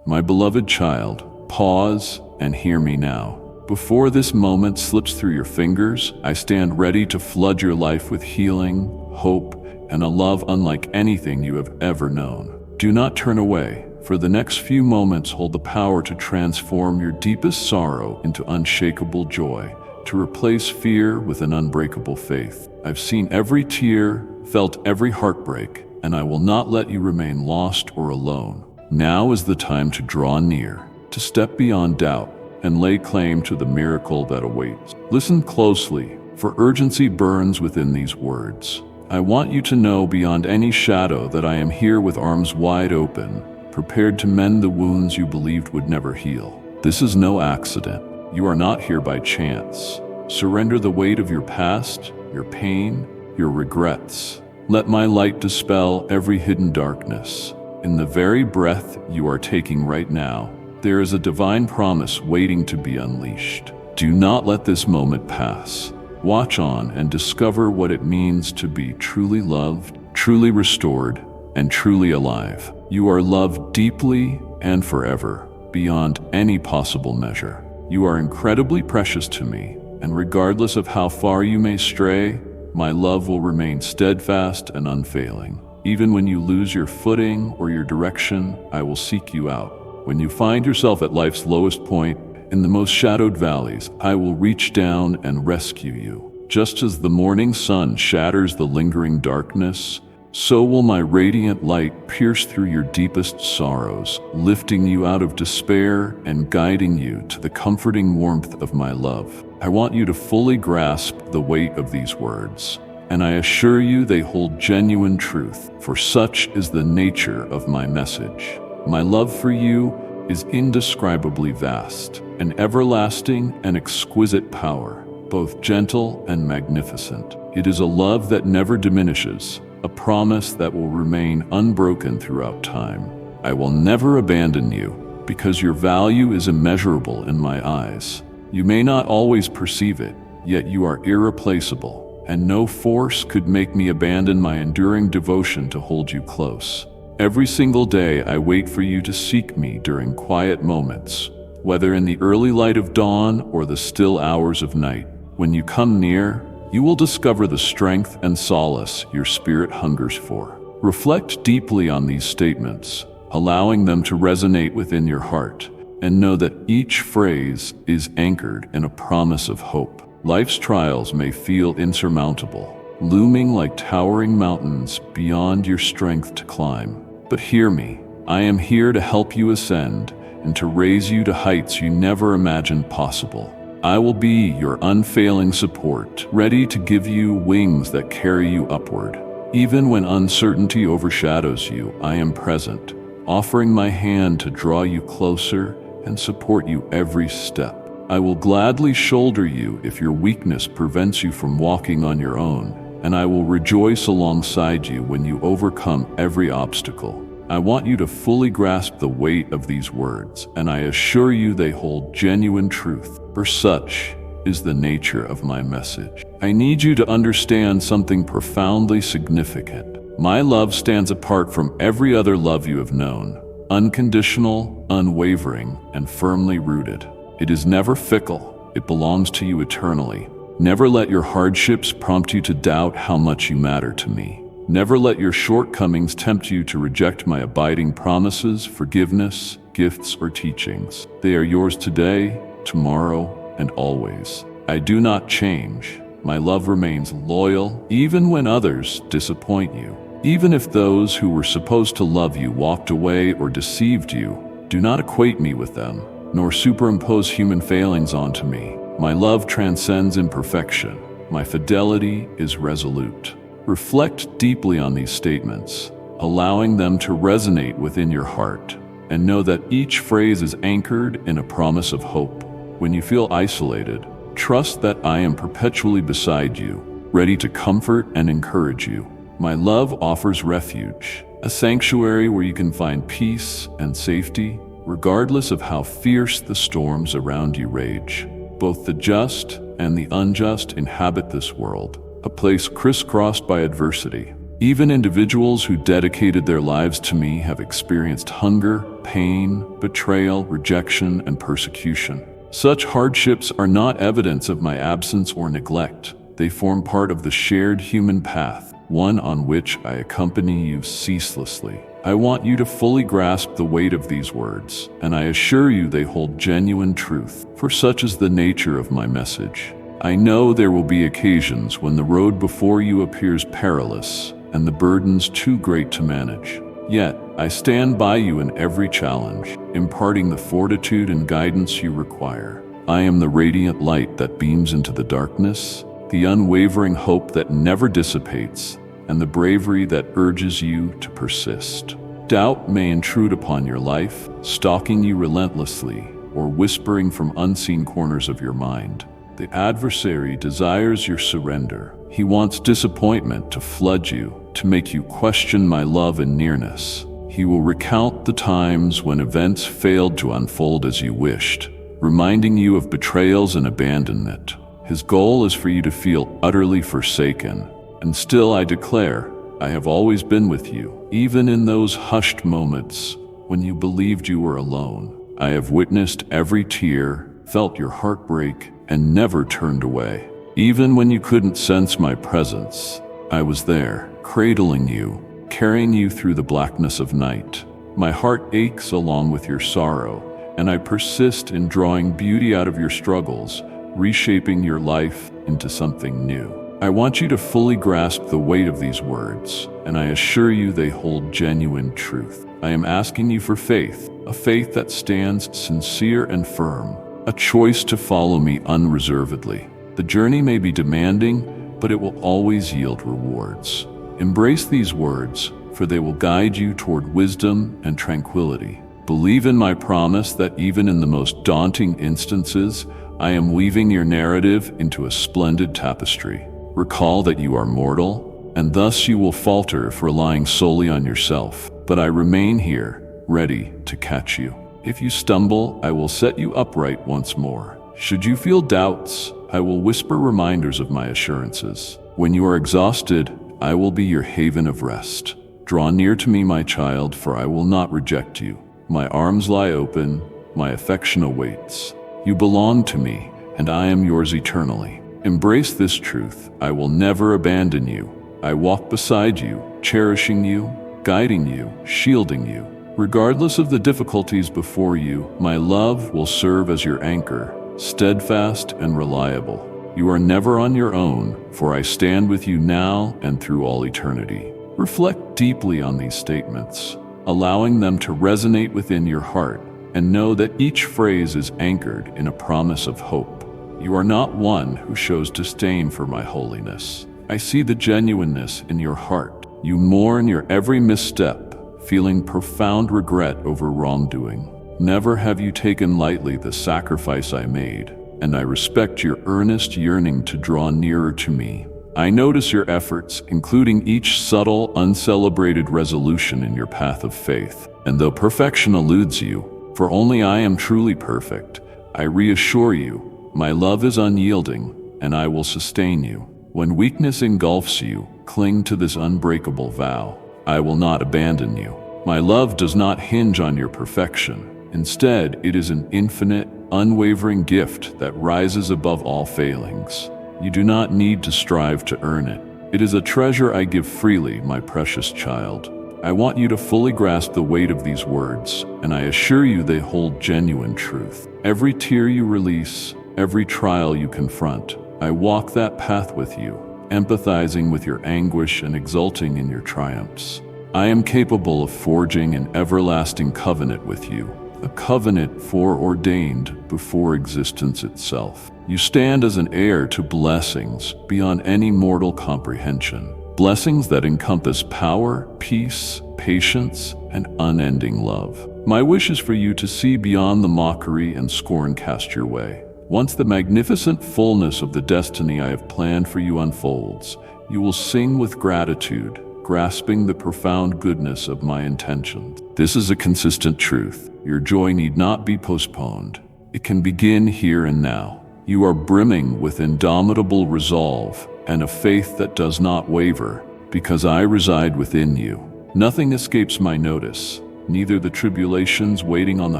My beloved child, pause and hear me now. Before this moment slips through your fingers, I stand ready to flood your life with healing, hope, and a love unlike anything you have ever known. Do not turn away, for the next few moments hold the power to transform your deepest sorrow into unshakable joy, to replace fear with an unbreakable faith. I've seen every tear, felt every heartbreak, and I will not let you remain lost or alone. Now is the time to draw near, to step beyond doubt, and lay claim to the miracle that awaits. Listen closely, for urgency burns within these words. I want you to know beyond any shadow that I am here with arms wide open, prepared to mend the wounds you believed would never heal. This is no accident. You are not here by chance. Surrender the weight of your past, your pain, your regrets. Let my light dispel every hidden darkness. In the very breath you are taking right now, there is a divine promise waiting to be unleashed. Do not let this moment pass. Watch on and discover what it means to be truly loved, truly restored, and truly alive. You are loved deeply and forever, beyond any possible measure. You are incredibly precious to me, and regardless of how far you may stray, my love will remain steadfast and unfailing. Even when you lose your footing or your direction, I will seek you out. When you find yourself at life's lowest point, in the most shadowed valleys, I will reach down and rescue you. Just as the morning sun shatters the lingering darkness, so will my radiant light pierce through your deepest sorrows, lifting you out of despair and guiding you to the comforting warmth of my love. I want you to fully grasp the weight of these words, and I assure you they hold genuine truth, for such is the nature of my message. My love for you is indescribably vast, an everlasting and exquisite power, both gentle and magnificent. It is a love that never diminishes, a promise that will remain unbroken throughout time. I will never abandon you, because your value is immeasurable in my eyes. You may not always perceive it, yet you are irreplaceable, and no force could make me abandon my enduring devotion to hold you close. Every single day I wait for you to seek me during quiet moments, whether in the early light of dawn or the still hours of night. When you come near, you will discover the strength and solace your spirit hungers for. Reflect deeply on these statements, allowing them to resonate within your heart, and know that each phrase is anchored in a promise of hope. Life's trials may feel insurmountable, looming like towering mountains beyond your strength to climb. But hear me, I am here to help you ascend and to raise you to heights you never imagined possible. I will be your unfailing support, ready to give you wings that carry you upward. Even when uncertainty overshadows you, I am present, offering my hand to draw you closer and support you every step. I will gladly shoulder you if your weakness prevents you from walking on your own, and I will rejoice alongside you when you overcome every obstacle. I want you to fully grasp the weight of these words, and I assure you they hold genuine truth, for such is the nature of my message. I need you to understand something profoundly significant. My love stands apart from every other love you have known, unconditional, unwavering, and firmly rooted. It is never fickle. It belongs to you eternally. Never let your hardships prompt you to doubt how much you matter to me. Never let your shortcomings tempt you to reject my abiding promises, forgiveness, gifts, or teachings. They are yours today, tomorrow, and always. I do not change. My love remains loyal, even when others disappoint you. Even if those who were supposed to love you walked away or deceived you, do not equate me with them, nor superimpose human failings onto me. My love transcends imperfection. My fidelity is resolute. Reflect deeply on these statements, allowing them to resonate within your heart, and know that each phrase is anchored in a promise of hope. When you feel isolated, trust that I am perpetually beside you, ready to comfort and encourage you. My love offers refuge, a sanctuary where you can find peace and safety, regardless of how fierce the storms around you rage. Both the just and the unjust inhabit this world, a place crisscrossed by adversity. Even individuals who dedicated their lives to me have experienced hunger, pain, betrayal, rejection, and persecution. Such hardships are not evidence of my absence or neglect. They form part of the shared human path, one on which I accompany you ceaselessly. I want you to fully grasp the weight of these words, and I assure you they hold genuine truth, for such is the nature of my message. I know there will be occasions when the road before you appears perilous and the burdens too great to manage. Yet, I stand by you in every challenge, imparting the fortitude and guidance you require. I am the radiant light that beams into the darkness, the unwavering hope that never dissipates, and the bravery that urges you to persist. Doubt may intrude upon your life, stalking you relentlessly, or whispering from unseen corners of your mind. The adversary desires your surrender. He wants disappointment to flood you, to make you question my love and nearness. He will recount the times when events failed to unfold as you wished, reminding you of betrayals and abandonment. His goal is for you to feel utterly forsaken. And still I declare, I have always been with you, even in those hushed moments when you believed you were alone. I have witnessed every tear, felt your heartbreak, and never turned away. Even when you couldn't sense my presence, I was there, cradling you, carrying you through the blackness of night. My heart aches along with your sorrow, and I persist in drawing beauty out of your struggles, reshaping your life into something new. I want you to fully grasp the weight of these words, and I assure you they hold genuine truth. I am asking you for faith, a faith that stands sincere and firm, a choice to follow me unreservedly. The journey may be demanding, but it will always yield rewards. Embrace these words, for they will guide you toward wisdom and tranquility. Believe in my promise that even in the most daunting instances, I am weaving your narrative into a splendid tapestry. Recall that you are mortal, and thus you will falter if relying solely on yourself. But I remain here, ready to catch you. If you stumble, I will set you upright once more. Should you feel doubts, I will whisper reminders of my assurances. When you are exhausted, I will be your haven of rest. Draw near to me, my child, for I will not reject you. My arms lie open, my affection awaits. You belong to me, and I am yours eternally. Embrace this truth. I will never abandon you. I walk beside you, cherishing you, guiding you, shielding you. Regardless of the difficulties before you, my love will serve as your anchor, steadfast and reliable. You are never on your own, for I stand with you now and through all eternity. Reflect deeply on these statements, allowing them to resonate within your heart, and know that each phrase is anchored in a promise of hope. You are not one who shows disdain for my holiness. I see the genuineness in your heart. You mourn your every misstep, feeling profound regret over wrongdoing. Never have you taken lightly the sacrifice I made, and I respect your earnest yearning to draw nearer to me. I notice your efforts, including each subtle, uncelebrated resolution in your path of faith. And though perfection eludes you, for only I am truly perfect, I reassure you, my love is unyielding, and I will sustain you. When weakness engulfs you, cling to this unbreakable vow. I will not abandon you. My love does not hinge on your perfection. Instead, it is an infinite, unwavering gift that rises above all failings. You do not need to strive to earn it. It is a treasure I give freely, my precious child. I want you to fully grasp the weight of these words, and I assure you they hold genuine truth. Every tear you release, every trial you confront, I walk that path with you, empathizing with your anguish and exulting in your triumphs. I am capable of forging an everlasting covenant with you, a covenant foreordained before existence itself. You stand as an heir to blessings beyond any mortal comprehension, blessings that encompass power, peace, patience, and unending love. My wish is for you to see beyond the mockery and scorn cast your way. Once the magnificent fullness of the destiny I have planned for you unfolds, you will sing with gratitude, grasping the profound goodness of my intentions. This is a consistent truth. Your joy need not be postponed. It can begin here and now. You are brimming with indomitable resolve and a faith that does not waver. because I reside within you. Nothing escapes my notice, neither the tribulations waiting on the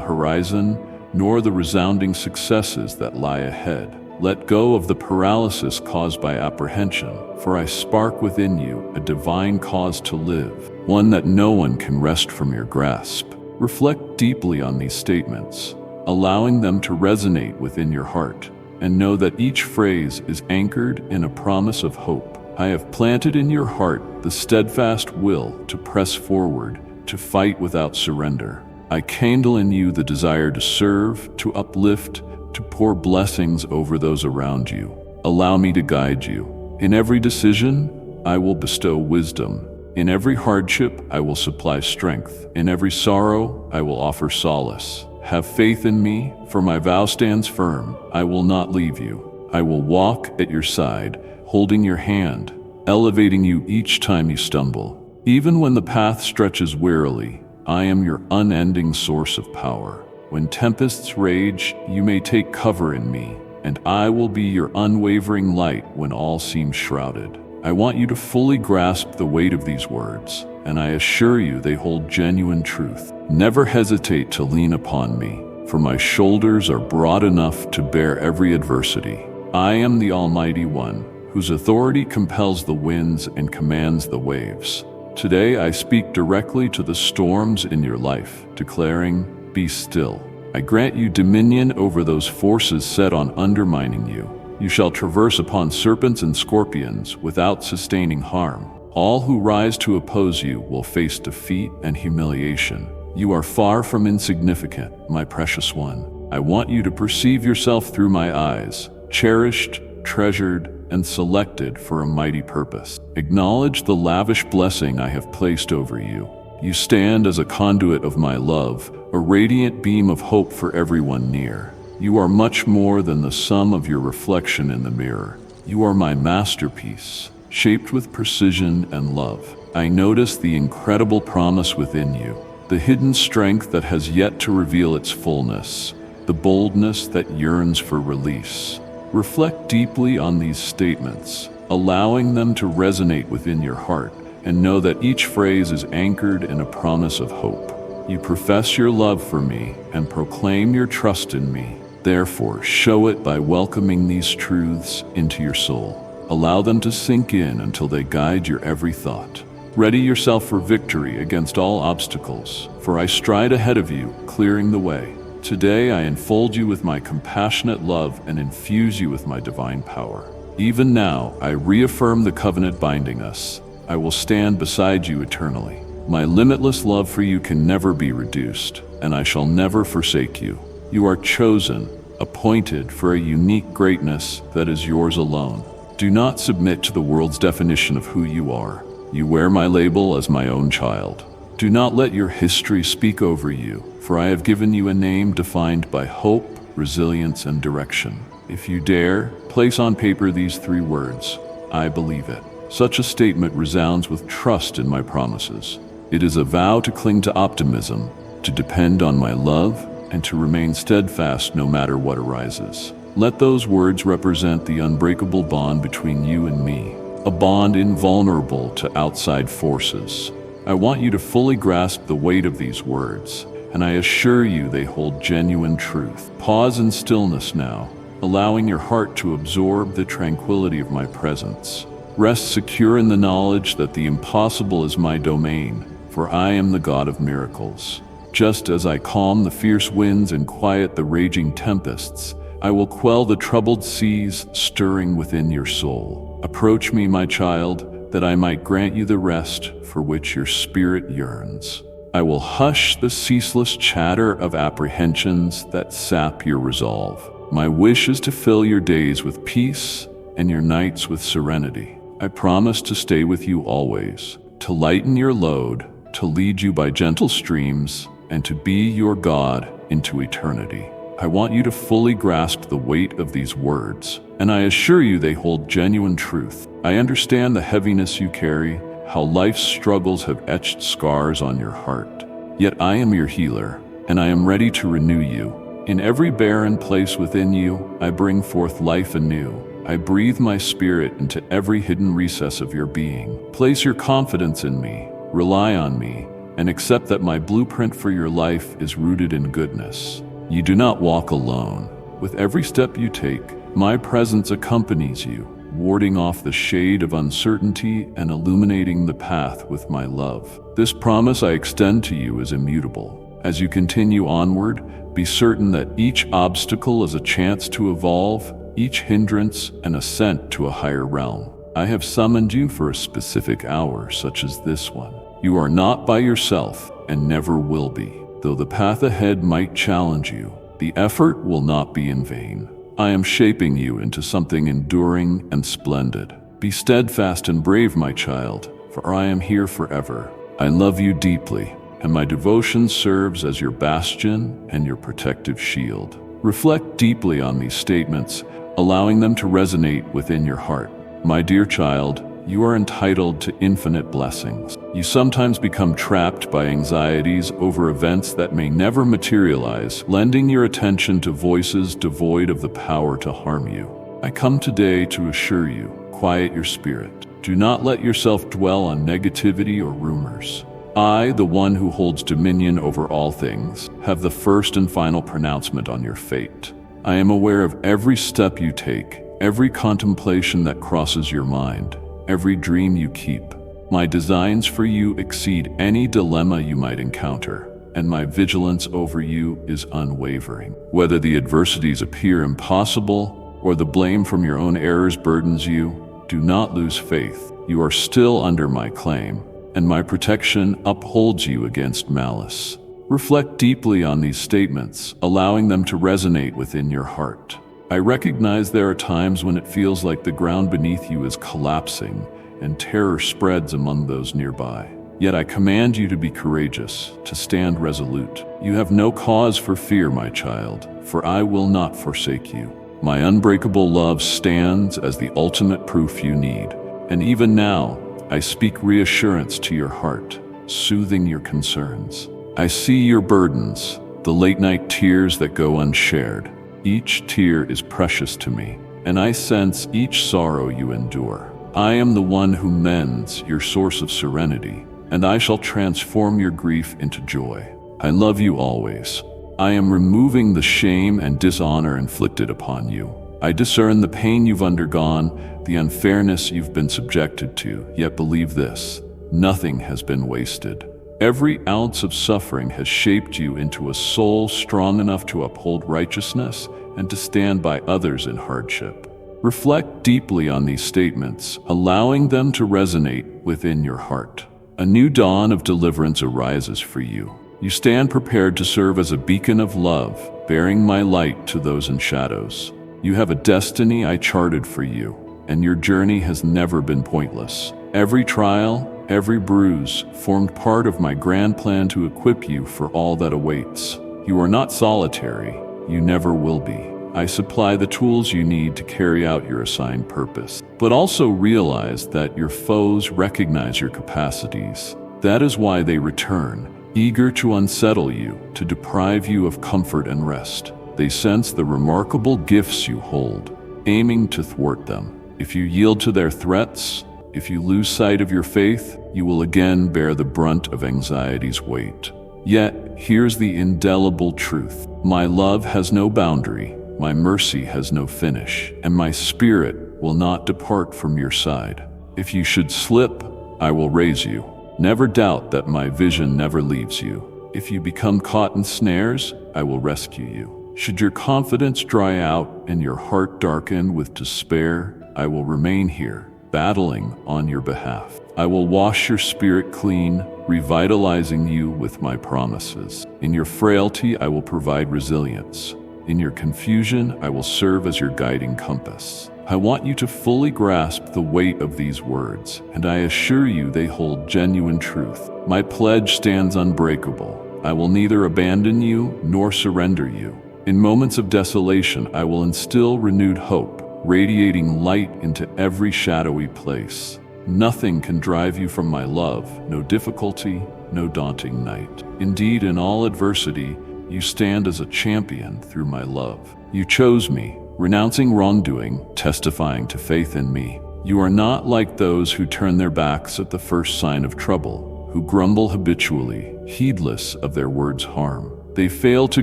horizon, nor the resounding successes that lie ahead. Let go of the paralysis caused by apprehension, for I spark within you a divine cause to live, one that no one can wrest from your grasp. Reflect deeply on these statements, allowing them to resonate within your heart, and know that each phrase is anchored in a promise of hope. I have planted in your heart the steadfast will to press forward, to fight without surrender. I kindle in you the desire to serve, to uplift, to pour blessings over those around you. Allow me to guide you. In every decision, I will bestow wisdom. In every hardship, I will supply strength. In every sorrow, I will offer solace. Have faith in me, for my vow stands firm. I will not leave you. I will walk at your side, holding your hand, elevating you each time you stumble. Even when the path stretches wearily, I am your unending source of power. When tempests rage, you may take cover in me, and I will be your unwavering light when all seems shrouded. I want you to fully grasp the weight of these words, and I assure you they hold genuine truth. Never hesitate to lean upon me, for my shoulders are broad enough to bear every adversity. I am the Almighty One, whose authority compels the winds and commands the waves. Today I speak directly to the storms in your life, declaring, "Be still." I grant you dominion over those forces set on undermining you. You shall traverse upon serpents and scorpions without sustaining harm. All who rise to oppose you will face defeat and humiliation. You are far from insignificant, my precious one. I want you to perceive yourself through my eyes, cherished, treasured, and selected for a mighty purpose. Acknowledge the lavish blessing I have placed over you. You stand as a conduit of my love, a radiant beam of hope for everyone near. You are much more than the sum of your reflection in the mirror. You are my masterpiece, shaped with precision and love. I notice the incredible promise within you, the hidden strength that has yet to reveal its fullness, the boldness that yearns for release. Reflect deeply on these statements, allowing them to resonate within your heart, and know that each phrase is anchored in a promise of hope. You profess your love for me and proclaim your trust in me. Therefore, show it by welcoming these truths into your soul. Allow them to sink in until they guide your every thought. Ready yourself for victory against all obstacles, for I stride ahead of you, clearing the way. Today I enfold you with my compassionate love and infuse you with my divine power. Even now, I reaffirm the covenant binding us. I will stand beside you eternally. My limitless love for you can never be reduced, and I shall never forsake you. You are chosen, appointed for a unique greatness that is yours alone. Do not submit to the world's definition of who you are. You wear my label as my own child. Do not let your history speak over you, for I have given you a name defined by hope, resilience, and direction. If you dare, place on paper these 3 words, I believe it. Such a statement resounds with trust in my promises. It is a vow to cling to optimism, to depend on my love, and to remain steadfast no matter what arises. Let those words represent the unbreakable bond between you and me, a bond invulnerable to outside forces. I want you to fully grasp the weight of these words, and I assure you they hold genuine truth. Pause in stillness now, allowing your heart to absorb the tranquility of my presence. Rest secure in the knowledge that the impossible is my domain, for I am the God of miracles. Just as I calm the fierce winds and quiet the raging tempests, I will quell the troubled seas stirring within your soul. Approach me, my child, that I might grant you the rest for which your spirit yearns. I will hush the ceaseless chatter of apprehensions that sap your resolve. My wish is to fill your days with peace and your nights with serenity. I promise to stay with you always, to lighten your load, to lead you by gentle streams, and to be your God into eternity. I want you to fully grasp the weight of these words, and I assure you they hold genuine truth. I understand the heaviness you carry, how life's struggles have etched scars on your heart. Yet I am your healer, and I am ready to renew you. In every barren place within you, I bring forth life anew. I breathe my spirit into every hidden recess of your being. Place your confidence in me, rely on me, and accept that my blueprint for your life is rooted in goodness. You do not walk alone. With every step you take, my presence accompanies you, warding off the shade of uncertainty and illuminating the path with my love. This promise I extend to you is immutable. As you continue onward, be certain that each obstacle is a chance to evolve, each hindrance an ascent to a higher realm. I have summoned you for a specific hour such as this one. You are not by yourself and never will be. Though the path ahead might challenge you, the effort will not be in vain. I am shaping you into something enduring and splendid. Be steadfast and brave, my child, for I am here forever. I love you deeply, and my devotion serves as your bastion and your protective shield. Reflect deeply on these statements, allowing them to resonate within your heart. My dear child, you are entitled to infinite blessings. You sometimes become trapped by anxieties over events that may never materialize, lending your attention to voices devoid of the power to harm you. I come today to assure you, quiet your spirit. Do not let yourself dwell on negativity or rumors. I, the one who holds dominion over all things, have the first and final pronouncement on your fate. I am aware of every step you take, every contemplation that crosses your mind, every dream you keep. My designs for you exceed any dilemma you might encounter, and my vigilance over you is unwavering. Whether the adversities appear impossible or the blame from your own errors burdens you, do not lose faith. You are still under my claim, and my protection upholds you against malice. Reflect deeply on these statements, allowing them to resonate within your heart. I recognize there are times when it feels like the ground beneath you is collapsing and terror spreads among those nearby. Yet I command you to be courageous, to stand resolute. You have no cause for fear, my child, for I will not forsake you. My unbreakable love stands as the ultimate proof you need, and even now, I speak reassurance to your heart, soothing your concerns. I see your burdens, the late-night tears that go unshared. Each tear is precious to me, and I sense each sorrow you endure. I am the one who mends your source of serenity, and I shall transform your grief into joy. I love you always. I am removing the shame and dishonor inflicted upon you. I discern the pain you've undergone, the unfairness you've been subjected to, yet believe this: nothing has been wasted. Every ounce of suffering has shaped you into a soul strong enough to uphold righteousness and to stand by others in hardship. Reflect deeply on these statements, allowing them to resonate within your heart. A new dawn of deliverance arises for you. You stand prepared to serve as a beacon of love, bearing my light to those in shadows. You have a destiny I charted for you, and your journey has never been pointless. Every trial, every bruise formed part of my grand plan to equip you for all that awaits. You are not solitary. You never will be. I supply the tools you need to carry out your assigned purpose. But also realize that your foes recognize your capacities. That is why they return, eager to unsettle you, to deprive you of comfort and rest. They sense the remarkable gifts you hold, aiming to thwart them. If you yield to their threats, if you lose sight of your faith, you will again bear the brunt of anxiety's weight. Yet, here's the indelible truth. My love has no boundary, my mercy has no finish, and my spirit will not depart from your side. If you should slip, I will raise you. Never doubt that my vision never leaves you. If you become caught in snares, I will rescue you. Should your confidence dry out and your heart darken with despair, I will remain here, battling on your behalf. I will wash your spirit clean, revitalizing you with my promises. In your frailty, I will provide resilience. In your confusion, I will serve as your guiding compass. I want you to fully grasp the weight of these words, and I assure you they hold genuine truth. My pledge stands unbreakable. I will neither abandon you nor surrender you. In moments of desolation, I will instill renewed hope, radiating light into every shadowy place. Nothing can drive you from my love, no difficulty, no daunting night. Indeed, in all adversity, you stand as a champion through my love. You chose me, renouncing wrongdoing, testifying to faith in me. You are not like those who turn their backs at the first sign of trouble, who grumble habitually, heedless of their words' harm. They fail to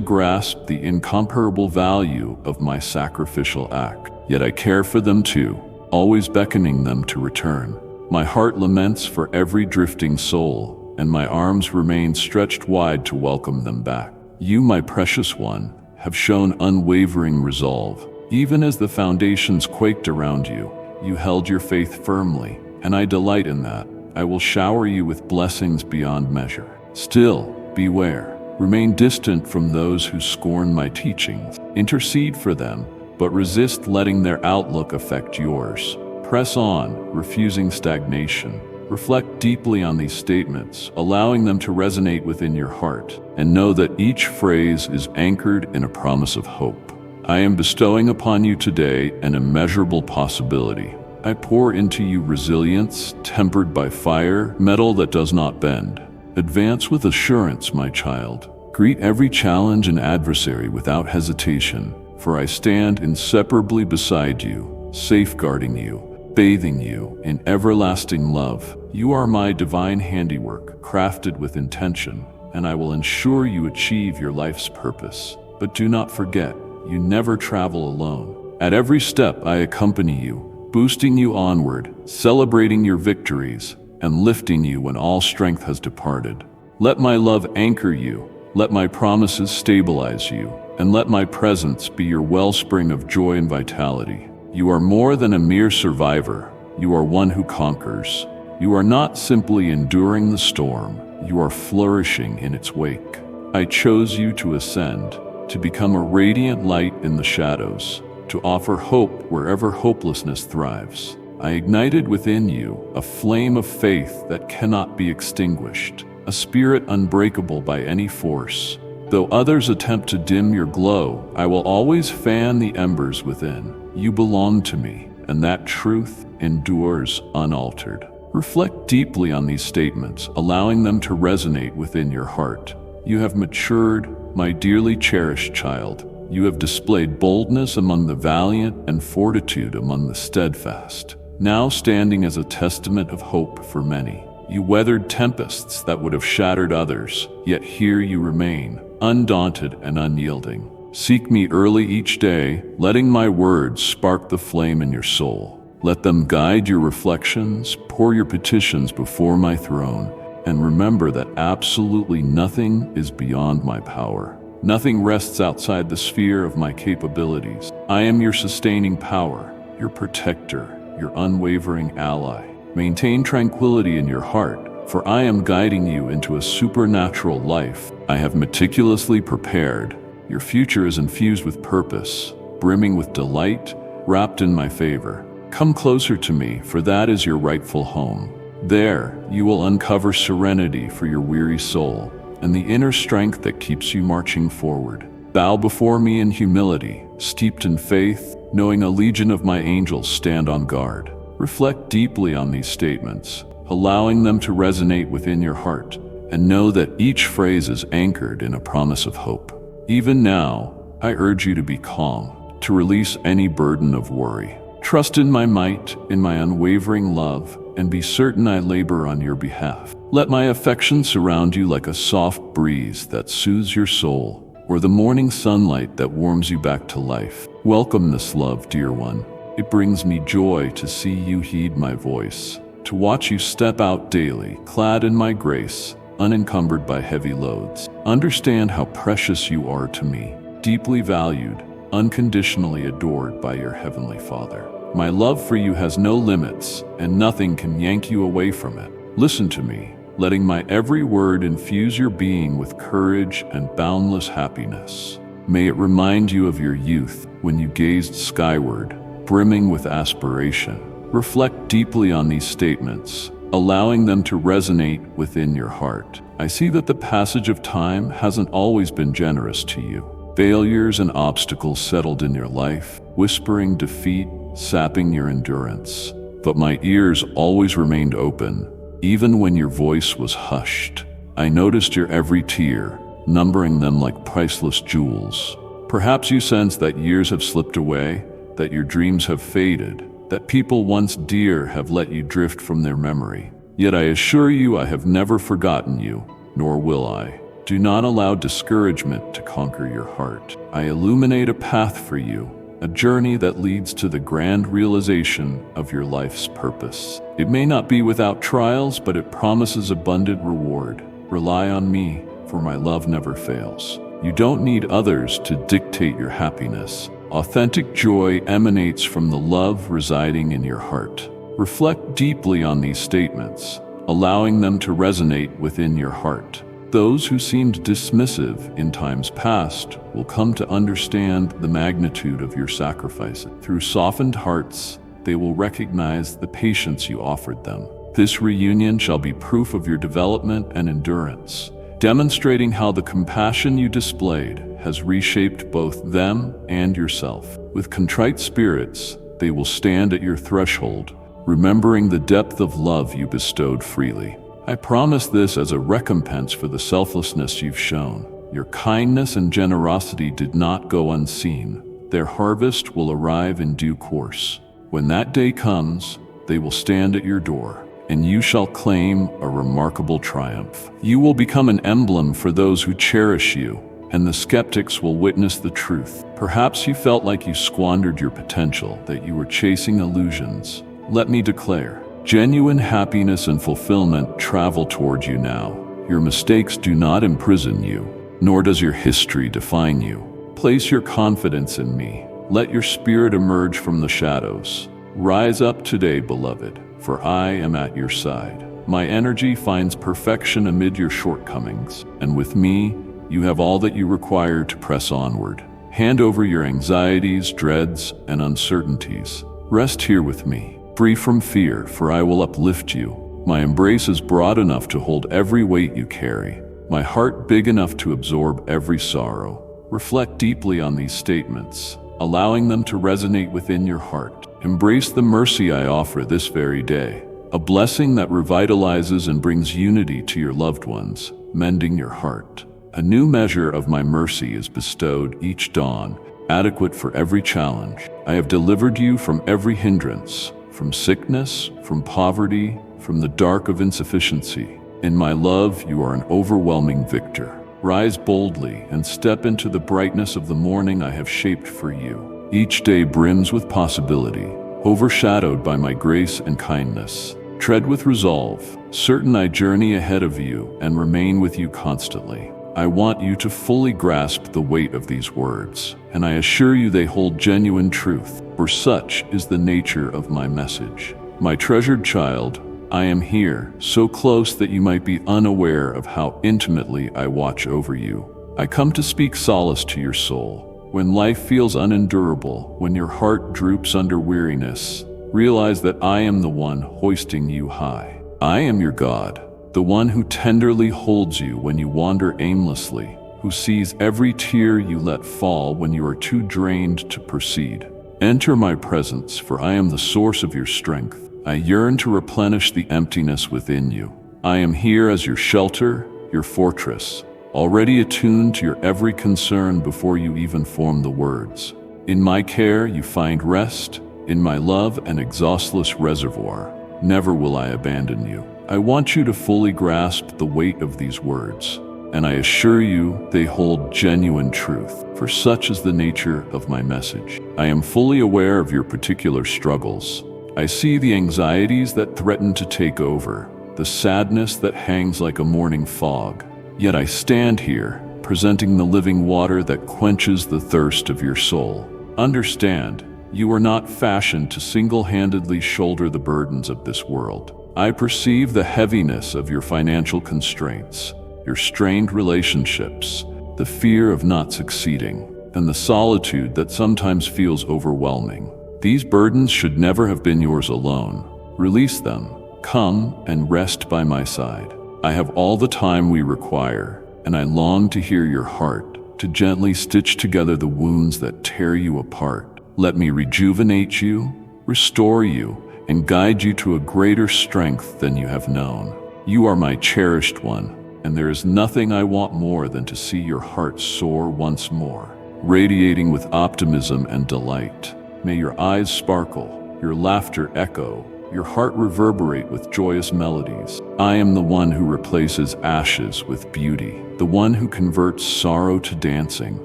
grasp the incomparable value of my sacrificial act. Yet I care for them too, always beckoning them to return. My heart laments for every drifting soul, and my arms remain stretched wide to welcome them back. You, my precious one, have shown unwavering resolve. Even as the foundations quaked around you, you held your faith firmly, and I delight in that. I will shower you with blessings beyond measure. Still, beware. Remain distant from those who scorn my teachings. Intercede for them, but resist letting their outlook affect yours. Press on, refusing stagnation. Reflect deeply on these statements, allowing them to resonate within your heart, and know that each phrase is anchored in a promise of hope. I am bestowing upon you today an immeasurable possibility. I pour into you resilience, tempered by fire, metal that does not bend. Advance with assurance, my child. Greet every challenge and adversary without hesitation, for I stand inseparably beside you, safeguarding you, bathing you in everlasting love. You are my divine handiwork, crafted with intention, and I will ensure you achieve your life's purpose. But do not forget, you never travel alone. At every step I accompany you, boosting you onward, celebrating your victories, and lifting you when all strength has departed. Let my love anchor you, let my promises stabilize you, and let my presence be your wellspring of joy and vitality. You are more than a mere survivor, you are one who conquers. You are not simply enduring the storm, you are flourishing in its wake. I chose you to ascend, to become a radiant light in the shadows, to offer hope wherever hopelessness thrives. I ignited within you a flame of faith that cannot be extinguished, a spirit unbreakable by any force. Though others attempt to dim your glow, I will always fan the embers within. You belong to me, and that truth endures unaltered. Reflect deeply on these statements, allowing them to resonate within your heart. You have matured, my dearly cherished child. You have displayed boldness among the valiant and fortitude among the steadfast. Now standing as a testament of hope for many. You weathered tempests that would have shattered others, yet here you remain, undaunted and unyielding. Seek me early each day, letting my words spark the flame in your soul. Let them guide your reflections, pour your petitions before my throne, and remember that absolutely nothing is beyond my power. Nothing rests outside the sphere of my capabilities. I am your sustaining power, your protector, your unwavering ally. Maintain tranquility in your heart, for I am guiding you into a supernatural life I have meticulously prepared. Your future is infused with purpose, brimming with delight, wrapped in my favor. Come closer to me, for that is your rightful home. There, you will uncover serenity for your weary soul, and the inner strength that keeps you marching forward. Bow before me in humility, steeped in faith, knowing a legion of my angels stand on guard. Reflect deeply on these statements, allowing them to resonate within your heart, and know that each phrase is anchored in a promise of hope. Even now, I urge you to be calm, to release any burden of worry. Trust in my might, in my unwavering love, and be certain I labor on your behalf. Let my affection surround you like a soft breeze that soothes your soul, or the morning sunlight that warms you back to life. Welcome this love, dear one. It brings me joy to see you heed my voice, to watch you step out daily, clad in my grace, unencumbered by heavy loads. Understand how precious you are to me, deeply valued, unconditionally adored by your Heavenly Father. My love for you has no limits, and nothing can yank you away from it. Listen to me, letting my every word infuse your being with courage and boundless happiness. May it remind you of your youth when you gazed skyward, brimming with aspiration. Reflect deeply on these statements, allowing them to resonate within your heart. I see that the passage of time hasn't always been generous to you. Failures and obstacles settled in your life, whispering defeat, sapping your endurance. But my ears always remained open, even when your voice was hushed. I noticed your every tear, numbering them like priceless jewels. Perhaps you sense that years have slipped away, that your dreams have faded, that people once dear have let you drift from their memory. Yet I assure you I have never forgotten you, nor will I. Do not allow discouragement to conquer your heart. I illuminate a path for you, a journey that leads to the grand realization of your life's purpose. It may not be without trials, but it promises abundant reward. Rely on me, for my love never fails. You don't need others to dictate your happiness. Authentic joy emanates from the love residing in your heart. Reflect deeply on these statements, allowing them to resonate within your heart. Those who seemed dismissive in times past will come to understand the magnitude of your sacrifices. Through softened hearts, they will recognize the patience you offered them. This reunion shall be proof of your development and endurance, demonstrating how the compassion you displayed has reshaped both them and yourself. With contrite spirits, they will stand at your threshold, remembering the depth of love you bestowed freely. I promise this as a recompense for the selflessness you've shown. Your kindness and generosity did not go unseen. Their harvest will arrive in due course. When that day comes, they will stand at your door, and you shall claim a remarkable triumph. You will become an emblem for those who cherish you, and the skeptics will witness the truth. Perhaps you felt like you squandered your potential, that you were chasing illusions. Let me declare, genuine happiness and fulfillment travel toward you now. Your mistakes do not imprison you, nor does your history define you. Place your confidence in me. Let your spirit emerge from the shadows. Rise up today, beloved, for I am at your side. My energy finds perfection amid your shortcomings, and with me, you have all that you require to press onward. Hand over your anxieties, dreads, and uncertainties. Rest here with me, free from fear, for I will uplift you. My embrace is broad enough to hold every weight you carry, my heart big enough to absorb every sorrow. Reflect deeply on these statements, allowing them to resonate within your heart. Embrace the mercy I offer this very day, a blessing that revitalizes and brings unity to your loved ones, mending your heart. A new measure of my mercy is bestowed each dawn, adequate for every challenge. I have delivered you from every hindrance, from sickness, from poverty, from the dark of insufficiency. In my love, you are an overwhelming victor. Rise boldly and step into the brightness of the morning I have shaped for you. Each day brims with possibility, overshadowed by my grace and kindness. Tread with resolve, certain I journey ahead of you and remain with you constantly. I want you to fully grasp the weight of these words, and I assure you they hold genuine truth, for such is the nature of my message. My treasured child, I am here, so close that you might be unaware of how intimately I watch over you. I come to speak solace to your soul. When life feels unendurable, when your heart droops under weariness, realize that I am the one hoisting you high. I am your God, the one who tenderly holds you when you wander aimlessly, who sees every tear you let fall when you are too drained to proceed. Enter my presence, for I am the source of your strength. I yearn to replenish the emptiness within you. I am here as your shelter, your fortress, already attuned to your every concern before you even form the words. In my care you find rest, in my love an exhaustless reservoir. Never will I abandon you. I want you to fully grasp the weight of these words, and I assure you they hold genuine truth, for such is the nature of my message. I am fully aware of your particular struggles. I see the anxieties that threaten to take over, the sadness that hangs like a morning fog. Yet I stand here, presenting the living water that quenches the thirst of your soul. Understand, you are not fashioned to single-handedly shoulder the burdens of this world. I perceive the heaviness of your financial constraints, your strained relationships, the fear of not succeeding, and the solitude that sometimes feels overwhelming. These burdens should never have been yours alone. Release them. Come and rest by my side. I have all the time we require, and I long to hear your heart, to gently stitch together the wounds that tear you apart. Let me rejuvenate you, restore you, and guide you to a greater strength than you have known. You are my cherished one, and there is nothing I want more than to see your heart soar once more. radiating with optimism and delight. May your eyes sparkle, your laughter echo, your heart reverberate with joyous melodies. I am the one who replaces ashes with beauty, the one who converts sorrow to dancing,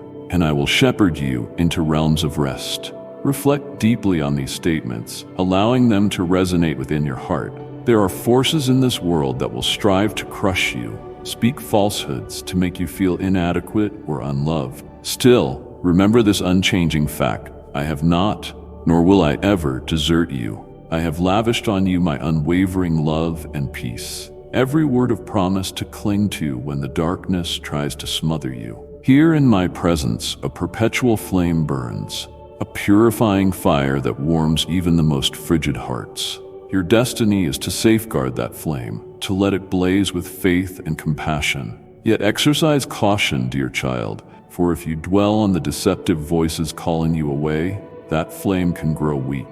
and I will shepherd you into realms of rest. Reflect deeply on these statements, allowing them to resonate within your heart. There are forces in this world that will strive to crush you, speak falsehoods to make you feel inadequate or unloved. Still, remember this unchanging fact: I have not, nor will I ever desert you. I have lavished on you my unwavering love and peace, every word of promise to cling to when the darkness tries to smother you. Here in my presence, a perpetual flame burns, a purifying fire that warms even the most frigid hearts. Your destiny is to safeguard that flame, to let it blaze with faith and compassion. Yet exercise caution, dear child, for if you dwell on the deceptive voices calling you away, that flame can grow weak.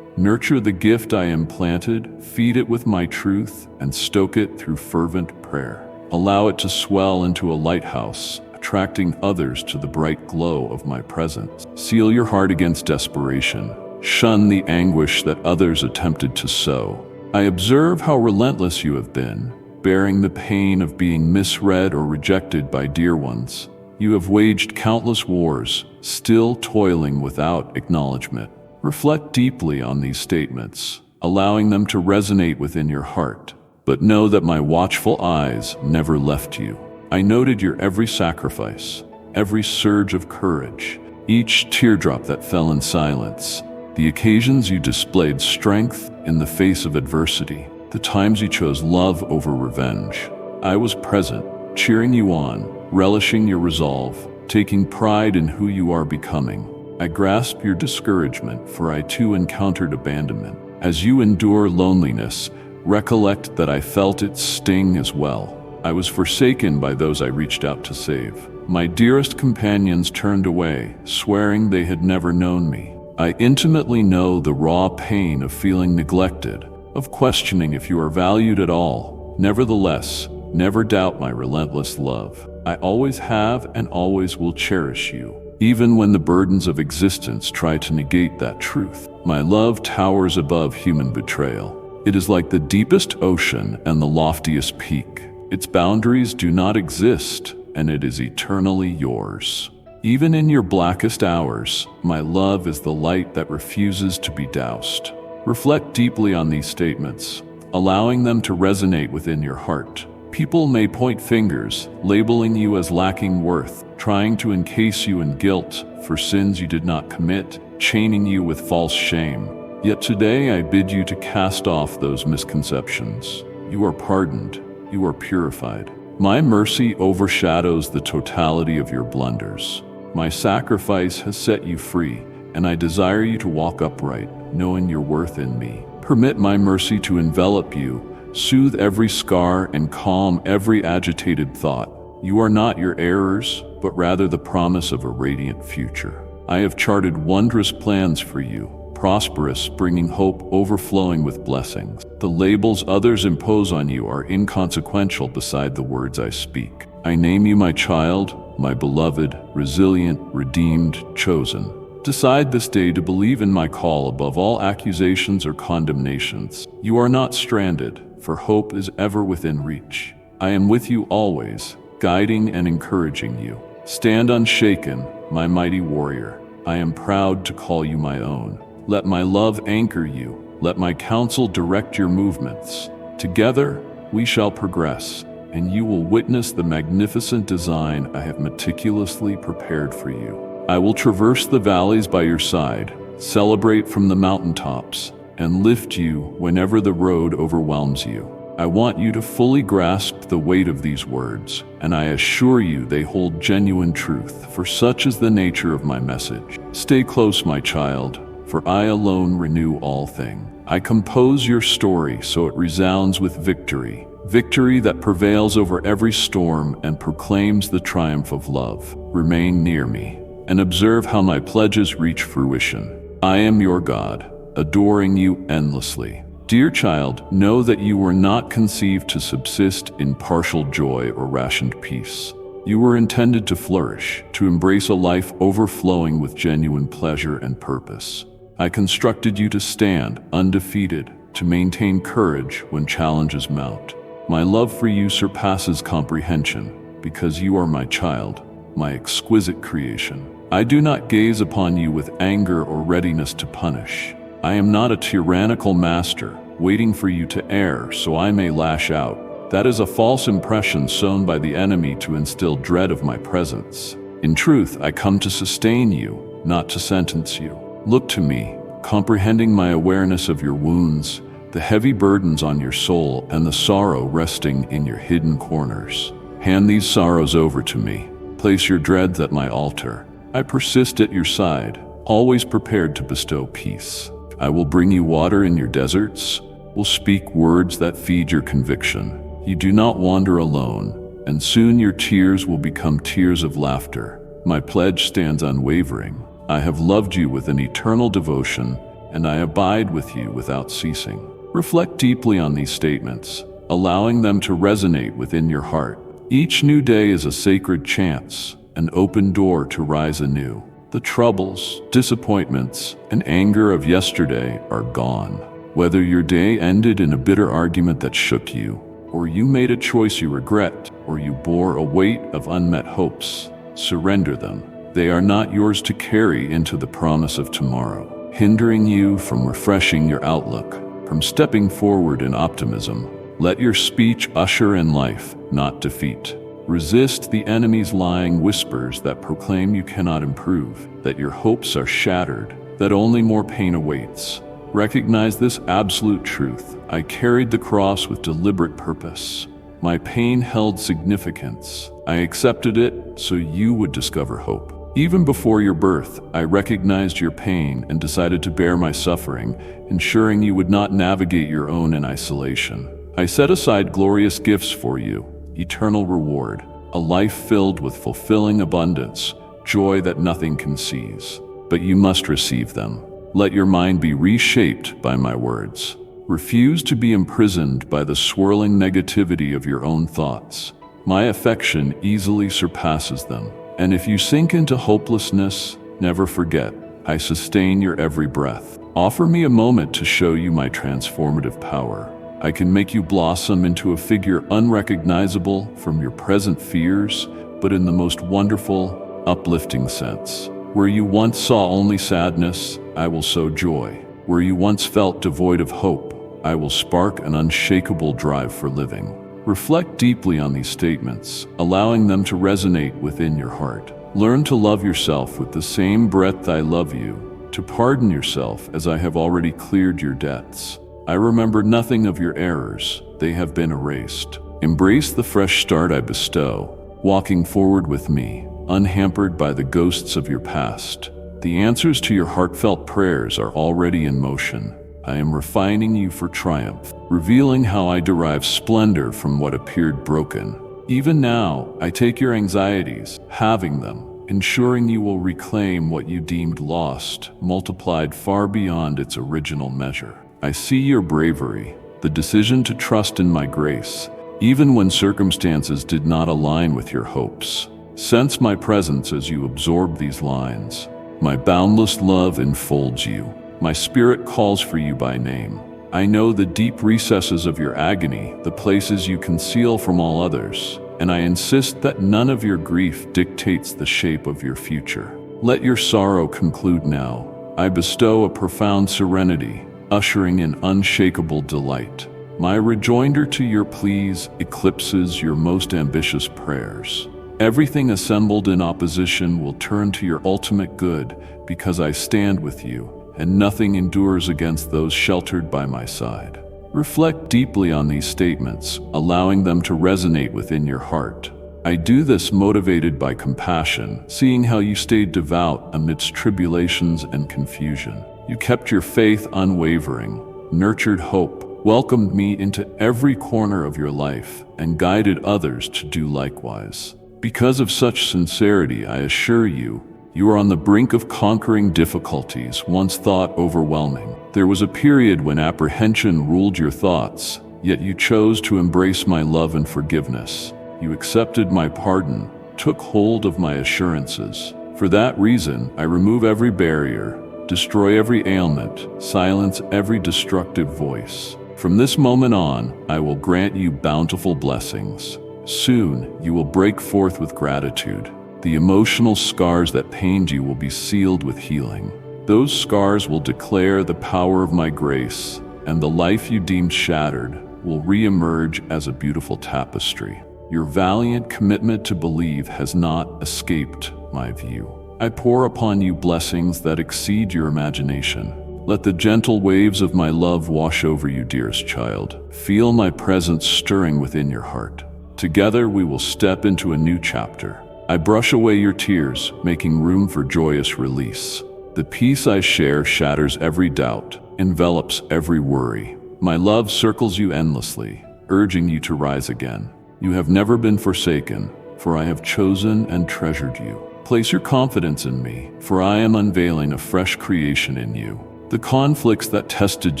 Nurture the gift I implanted, feed it with my truth, and stoke it through fervent prayer. Allow it to swell into a lighthouse, attracting others to the bright glow of my presence. Seal your heart against desperation. Shun the anguish that others attempted to sow. I observe how relentless you have been, bearing the pain of being misread or rejected by dear ones. You have waged countless wars, still toiling without acknowledgement. Reflect deeply on these statements, allowing them to resonate within your heart. But know that my watchful eyes never left you. I noted your every sacrifice, every surge of courage, each teardrop that fell in silence, the occasions you displayed strength in the face of adversity, the times you chose love over revenge. I was present, cheering you on, relishing your resolve, taking pride in who you are becoming. I grasp your discouragement, for I too encountered abandonment. As you endure loneliness, recollect that I felt its sting as well. I was forsaken by those I reached out to save. My dearest companions turned away, swearing they had never known me. I intimately know the raw pain of feeling neglected, of questioning if you are valued at all. Nevertheless, never doubt my relentless love. I always have and always will cherish you, even when the burdens of existence try to negate that truth. My love towers above human betrayal. It is like the deepest ocean and the loftiest peak. Its boundaries do not exist, and it is eternally yours. Even in your blackest hours, my love is the light that refuses to be doused. Reflect deeply on these statements, allowing them to resonate within your heart. People may point fingers, labeling you as lacking worth, trying to encase you in guilt for sins you did not commit, chaining you with false shame. Yet today I bid you to cast off those misconceptions. You are pardoned. You are purified. My mercy overshadows the totality of your blunders. My sacrifice has set you free, and I desire you to walk upright, knowing your worth in me. Permit my mercy to envelop you, soothe every scar, and calm every agitated thought. You are not your errors, but rather the promise of a radiant future. I have charted wondrous plans for you, prosperous, bringing hope, overflowing with blessings. The labels others impose on you are inconsequential beside the words I speak. I name you my child, my beloved, resilient, redeemed, chosen. Decide this day to believe in my call above all accusations or condemnations. You are not stranded, for hope is ever within reach. I am with you always, guiding and encouraging you. Stand unshaken, my mighty warrior. I am proud to call you my own. Let my love anchor you. Let my counsel direct your movements. Together, we shall progress, and you will witness the magnificent design I have meticulously prepared for you. I will traverse the valleys by your side, celebrate from the mountaintops, and lift you whenever the road overwhelms you. I want you to fully grasp the weight of these words, and I assure you they hold genuine truth, for such is the nature of my message. Stay close, my child, for I alone renew all things. I compose your story so it resounds with victory, victory that prevails over every storm and proclaims the triumph of love. Remain near me, and observe how my pledges reach fruition. I am your God, adoring you endlessly. Dear child, know that you were not conceived to subsist in partial joy or rationed peace. You were intended to flourish, to embrace a life overflowing with genuine pleasure and purpose. I constructed you to stand undefeated, to maintain courage when challenges mount. My love for you surpasses comprehension, because you are my child, my exquisite creation. I do not gaze upon you with anger or readiness to punish. I am not a tyrannical master, waiting for you to err so I may lash out. That is a false impression sown by the enemy to instill dread of my presence. In truth, I come to sustain you, not to sentence you. Look to me, comprehending my awareness of your wounds, the heavy burdens on your soul, and the sorrow resting in your hidden corners. Hand these sorrows over to me. Place your dreads at my altar. I persist at your side, always prepared to bestow peace. I will bring you water in your deserts, will speak words that feed your conviction. You do not wander alone, and soon your tears will become tears of laughter. My pledge stands unwavering. I have loved you with an eternal devotion, and I abide with you without ceasing. Reflect deeply on these statements, allowing them to resonate within your heart. Each new day is a sacred chance, an open door to rise anew. The troubles, disappointments, and anger of yesterday are gone. Whether your day ended in a bitter argument that shook you, or you made a choice you regret, or you bore a weight of unmet hopes, surrender them. They are not yours to carry into the promise of tomorrow, hindering you from refreshing your outlook, from stepping forward in optimism. Let your speech usher in life, not defeat. Resist the enemy's lying whispers that proclaim you cannot improve, that your hopes are shattered, that only more pain awaits. Recognize this absolute truth. I carried the cross with deliberate purpose. My pain held significance. I accepted it so you would discover hope. Even before your birth, I recognized your pain and decided to bear my suffering, ensuring you would not navigate your own in isolation. I set aside glorious gifts for you, eternal reward, a life filled with fulfilling abundance, joy that nothing can seize. But you must receive them. Let your mind be reshaped by my words. Refuse to be imprisoned by the swirling negativity of your own thoughts. My affection easily surpasses them. And if you sink into hopelessness, never forget, I sustain your every breath. Offer me a moment to show you my transformative power. I can make you blossom into a figure unrecognizable from your present fears, but in the most wonderful, uplifting sense. Where you once saw only sadness, I will sow joy. Where you once felt devoid of hope, I will spark an unshakable drive for living. Reflect deeply on these statements, allowing them to resonate within your heart. Learn to love yourself with the same breadth I love you, to pardon yourself as I have already cleared your debts. I remember nothing of your errors, they have been erased. Embrace the fresh start I bestow, walking forward with me, unhampered by the ghosts of your past. The answers to your heartfelt prayers are already in motion. I am refining you for triumph, revealing how I derive splendor from what appeared broken. Even now, I take your anxieties, halving them, ensuring you will reclaim what you deemed lost, multiplied far beyond its original measure. I see your bravery, the decision to trust in my grace, even when circumstances did not align with your hopes. Sense my presence as you absorb these lines. My boundless love enfolds you. My spirit calls for you by name. I know the deep recesses of your agony, the places you conceal from all others, and I insist that none of your grief dictates the shape of your future. Let your sorrow conclude now. I bestow a profound serenity, ushering in unshakable delight. My rejoinder to your pleas eclipses your most ambitious prayers. Everything assembled in opposition will turn to your ultimate good, because I stand with you, and nothing endures against those sheltered by my side. Reflect deeply on these statements, allowing them to resonate within your heart. I do this motivated by compassion, seeing how you stayed devout amidst tribulations and confusion. You kept your faith unwavering, nurtured hope, welcomed me into every corner of your life, and guided others to do likewise. Because of such sincerity, I assure you, you are on the brink of conquering difficulties once thought overwhelming. There was a period when apprehension ruled your thoughts, yet you chose to embrace my love and forgiveness. You accepted my pardon, took hold of my assurances. For that reason, I remove every barrier, destroy every ailment, silence every destructive voice. From this moment on, I will grant you bountiful blessings. Soon, you will break forth with gratitude. The emotional scars that pained you will be sealed with healing. Those scars will declare the power of my grace, and the life you deemed shattered will re-emerge as a beautiful tapestry. Your valiant commitment to believe has not escaped my view. I pour upon you blessings that exceed your imagination. Let the gentle waves of my love wash over you, dearest child. Feel my presence stirring within your heart. Together we will step into a new chapter. I brush away your tears, making room for joyous release. The peace I share shatters every doubt, envelops every worry. My love circles you endlessly, urging you to rise again. You have never been forsaken, for I have chosen and treasured you. Place your confidence in me, for I am unveiling a fresh creation in you. The conflicts that tested